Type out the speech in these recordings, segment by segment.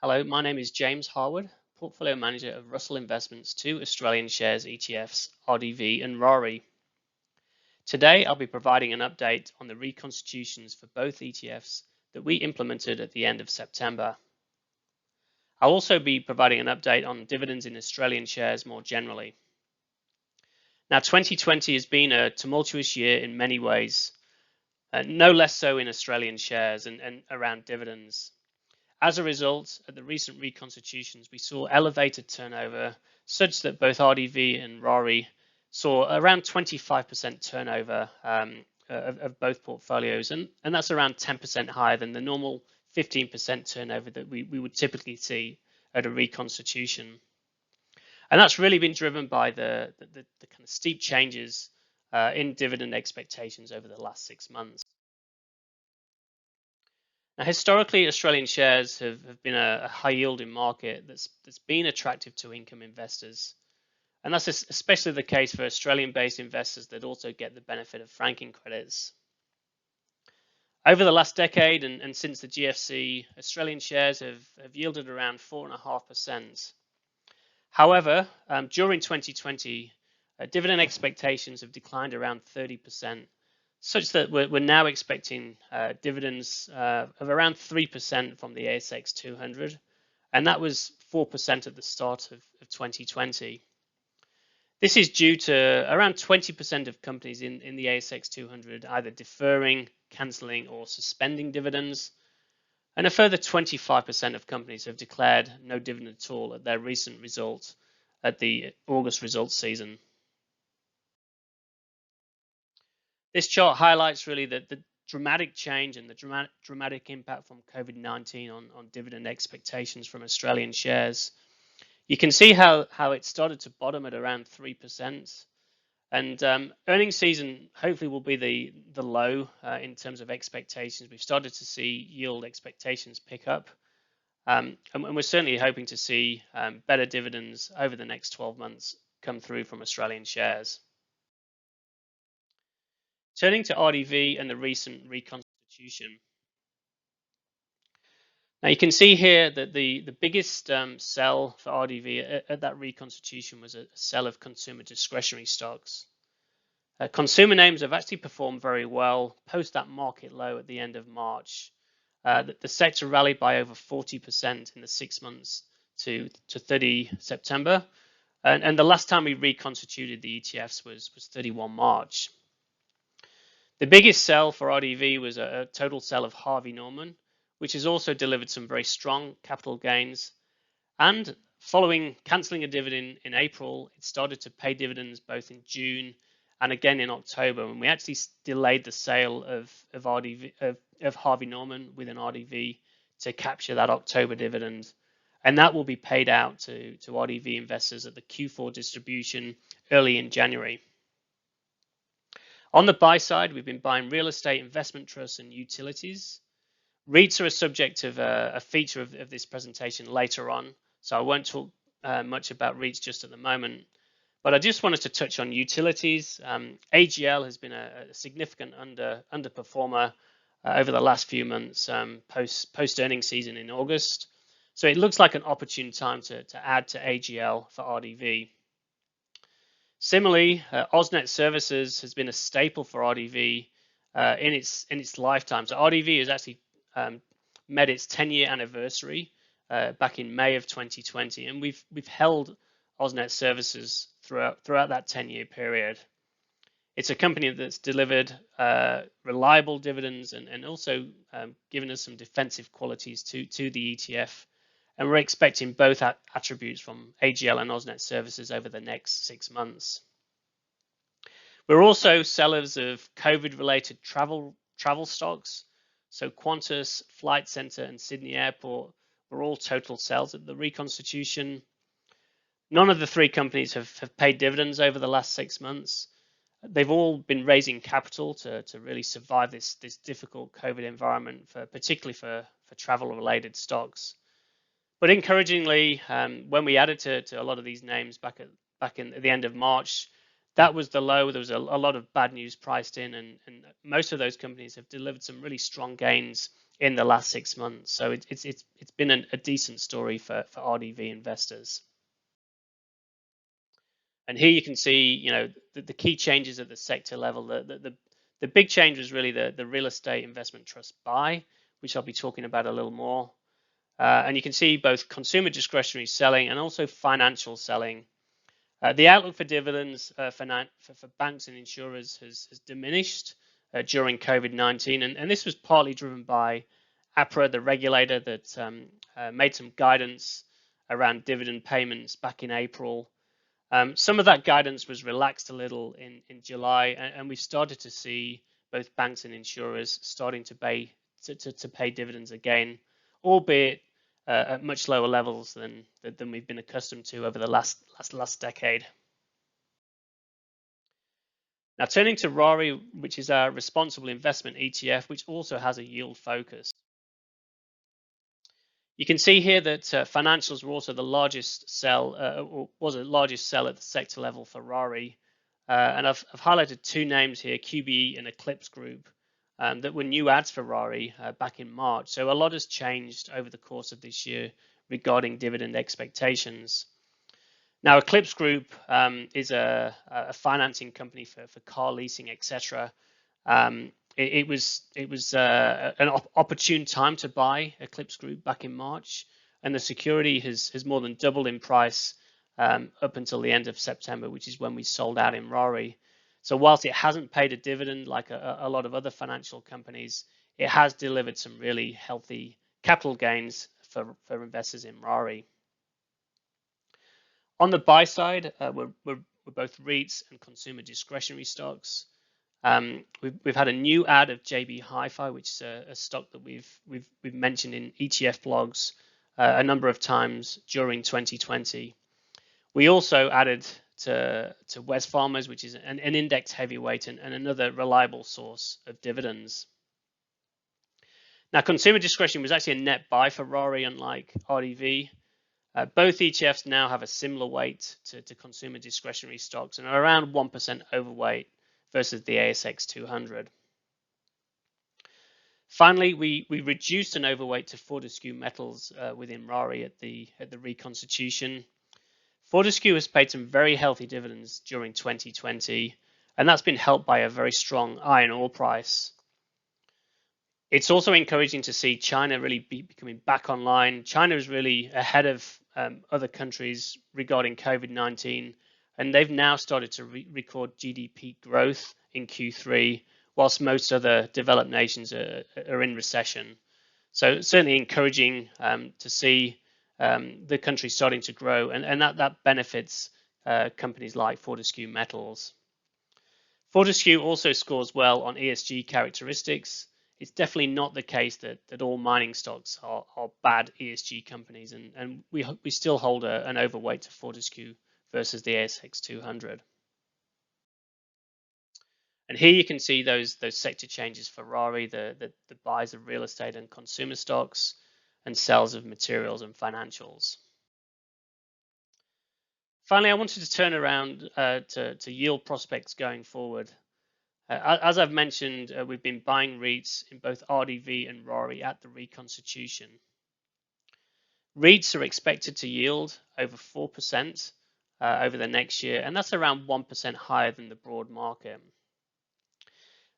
Hello, my name is James Harwood, Portfolio Manager of Russell Investments 2 Australian Shares ETFs, RDV and RARI. Today I'll be providing an update on the reconstitutions for both ETFs that we implemented at the end of September. I'll also be providing an update on dividends in Australian shares more generally. Now 2020 has been a tumultuous year in many ways, no less so in Australian shares and around dividends. As a result, at the recent reconstitutions, we saw elevated turnover such that both RDV and RARI saw around 25% turnover of both portfolios, and that's around 10% higher than the normal 15% turnover that we would typically see at a reconstitution. And that's really been driven by the kind of steep changes in dividend expectations over the last 6 months. Now, historically, Australian shares have been a high yielding market that's been attractive to income investors. And that's especially the case for Australian-based investors that also get the benefit of franking credits. Over the last decade and since the GFC, Australian shares have yielded around 4.5%. However, during 2020, dividend expectations have declined around 30%. Such that we're now expecting dividends of around 3% from the ASX 200, and that was 4% at the start of 2020. This is due to around 20% of companies in the ASX 200 either deferring, cancelling, or suspending dividends, and a further 25% of companies have declared no dividend at all at their recent result at the August results season. This chart highlights really the dramatic change and the dramatic impact from COVID-19 on dividend expectations from Australian shares. You can see how it started to bottom at around 3%, and earnings season hopefully will be the low in terms of expectations. We've started to see yield expectations pick up, and we're certainly hoping to see better dividends over the next 12 months come through from Australian shares. Turning to RDV and the recent reconstitution. Now you can see here that the biggest sell for RDV at that reconstitution was a sell of consumer discretionary stocks. Consumer names have actually performed very well post that market low at the end of March. The sector rallied by over 40% in the 6 months to 30 September. And the last time we reconstituted the ETFs was 31 March. The biggest sell for RDV was a total sell of Harvey Norman, which has also delivered some very strong capital gains. And following cancelling a dividend in April, it started to pay dividends both in June and again in October. And we actually delayed the sale of Harvey Norman within RDV to capture that October dividend. And that will be paid out to RDV investors at the Q4 distribution early in January. On the buy side, we've been buying real estate investment trusts and utilities. REITs are a subject of a feature of this presentation later on, so I won't talk much about REITs just at the moment. But I just wanted to touch on utilities. AGL has been a significant underperformer over the last few months post earnings season in August. So it looks like an opportune time to add to AGL for RDV. Similarly, AusNet Services has been a staple for RDV in its lifetime. So RDV has actually met its 10-year anniversary back in May of 2020, and we've held AusNet Services throughout that 10-year period. It's a company that's delivered reliable dividends and also given us some defensive qualities to the ETF. And we're expecting both attributes from AGL and AusNet Services over the next 6 months. We're also sellers of COVID-related travel stocks. So Qantas, Flight Centre, and Sydney Airport were all total sells at the reconstitution. None of the three companies have paid dividends over the last 6 months. They've all been raising capital to really survive this difficult COVID environment, particularly for travel-related stocks. But encouragingly, when we added to a lot of these names back at the end of March, that was the low. There was a lot of bad news priced in, and most of those companies have delivered some really strong gains in the last 6 months. So it's been a decent story for RDV investors. And here you can see, the key changes at the sector level. The big change was really the real estate investment trust buy, which I'll be talking about a little more. And you can see both consumer discretionary selling and also financial selling. The outlook for dividends for banks and insurers has diminished during COVID-19, and this was partly driven by APRA, the regulator that made some guidance around dividend payments back in April. Some of that guidance was relaxed a little in July, and we started to see both banks and insurers starting to pay dividends again, albeit at much lower levels than we've been accustomed to over the last decade. Now, turning to RARI, which is our responsible investment ETF, which also has a yield focus. You can see here that financials were also the largest sell, or was the largest sell at the sector level for RARI. And I've highlighted two names here, QBE and Eclipse Group, that were new ads for RARI back in March. So a lot has changed over the course of this year regarding dividend expectations. Now, Eclipse Group is a financing company for car leasing, etc. It was an opportune time to buy Eclipse Group back in March, and the security has more than doubled in price up until the end of September, which is when we sold out in RARI. So whilst it hasn't paid a dividend like a lot of other financial companies, it has delivered some really healthy capital gains for investors in RARI. On the buy side, we're both REITs and consumer discretionary stocks. We've had a new ad of JB Hi-Fi, which is a stock that we've mentioned in ETF blogs a number of times during 2020. We also added to Wesfarmers, which is an index heavyweight and another reliable source of dividends. Now, consumer discretion was actually a net buy for RARI, unlike RDV. Both ETFs now have a similar weight to consumer discretionary stocks and are around 1% overweight versus the ASX 200. Finally, we reduced an overweight to Fortescue Metals within RARI at the reconstitution. Fortescue has paid some very healthy dividends during 2020, and that's been helped by a very strong iron ore price. It's also encouraging to see China really becoming back online. China is really ahead of other countries regarding COVID-19, and they've now started to record GDP growth in Q3, whilst most other developed nations are in recession. So certainly encouraging to see the country starting to grow, and that benefits companies like Fortescue Metals. Fortescue also scores well on ESG characteristics. It's definitely not the case that all mining stocks are bad ESG companies, and we still hold an overweight to Fortescue versus the ASX 200. And here you can see those sector changes for RARI, the buys of real estate and consumer stocks, and sells of materials and financials. Finally, I wanted to turn around to yield prospects going forward. As I've mentioned, we've been buying REITs in both RDV and RARI at the reconstitution. REITs are expected to yield over 4% over the next year, and that's around 1% higher than the broad market.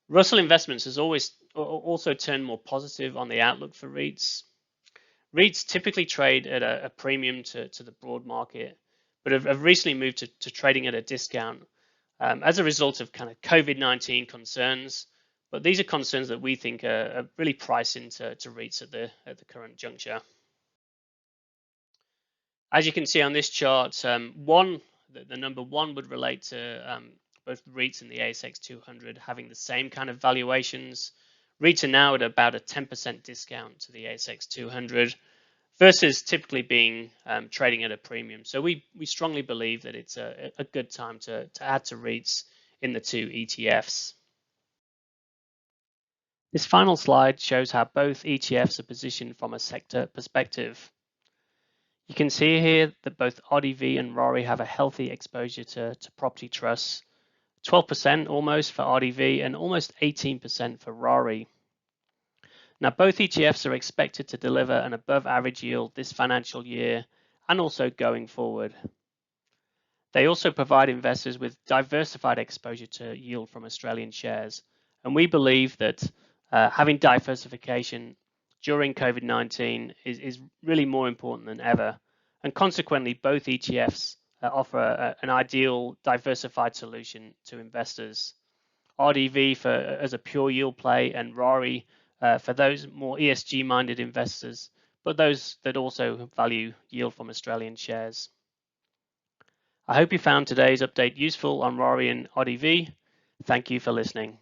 Russell Investments has also turned more positive on the outlook for REITs. REITs typically trade at a premium to the broad market, but have recently moved to trading at a discount as a result of kind of COVID-19 concerns. But these are concerns that we think are really priced into REITs at the current juncture. As you can see on this chart, the number one would relate to both REITs and the ASX 200 having the same kind of valuations. REITs are now at about a 10% discount to the ASX 200 versus typically being trading at a premium. So we strongly believe that it's a good time to add to REITs in the two ETFs. This final slide shows how both ETFs are positioned from a sector perspective. You can see here that both RDV and RARI have a healthy exposure to property trusts, 12% almost for RDV and almost 18% for RARI. Now, both ETFs are expected to deliver an above average yield this financial year and also going forward. They also provide investors with diversified exposure to yield from Australian shares. And we believe that having diversification during COVID-19 is really more important than ever. And consequently, both ETFs offer an ideal diversified solution to investors. RDV as a pure yield play, and RORI for those more ESG-minded investors, but those that also value yield from Australian shares. I hope you found today's update useful on RORI and RDV. Thank you for listening.